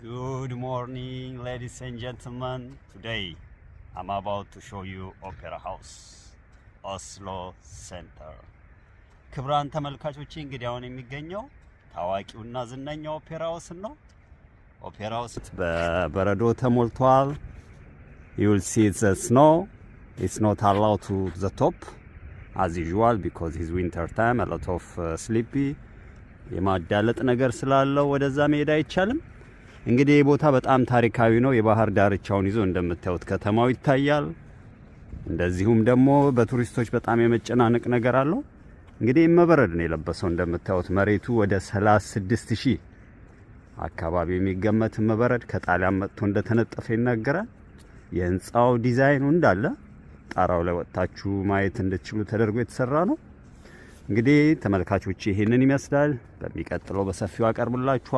Good morning, ladies and gentlemen. Today, I'm about to show you Opera House, Oslo Center. ክብራን ተመልካቾቼ እንግዲህ አሁን የሚገኘው ታዋቂውና ዝነኛው ኦፔራ ሃውስ ነው። ኦፔራ ሃውስ በበረዶ ተሞልቷል። You will see the snow. It's not allowed to the top as usual because it's winter time. A lot of sleepy. የማዳለጥ ነገር ስላለው ወደዛ መሄድ አይቻልም። እንግዲህ ቦታ በጣም ታሪካዊ ነው። የባህር ዳርቻውን ይዞ እንደምታዩት ከተማው ይታያል። እንደዚሁም ደግሞ በቱሪስቶች በጣም የመጨናነቅ ነገር አለው። እንግዲህ መበረድ ነው የለበሰው እንደምታዩት መሬቱ ወደ 36000 አካባቢ የሚገመት መበረድ ከጣሊያን መጥቶ እንደተነጠፈ ይናገራል። የህንጻው ዲዛይኑ እንዳለ ጣራው ላይ ወጣችሁ ማየት እንድትችሉ ተደርጎ የተሰራ ነው። እንግዲህ ተመልካቾች ይሄንን ይመስላል። በሚቀጥለው በሰፊው አቀርብላችኋለሁ።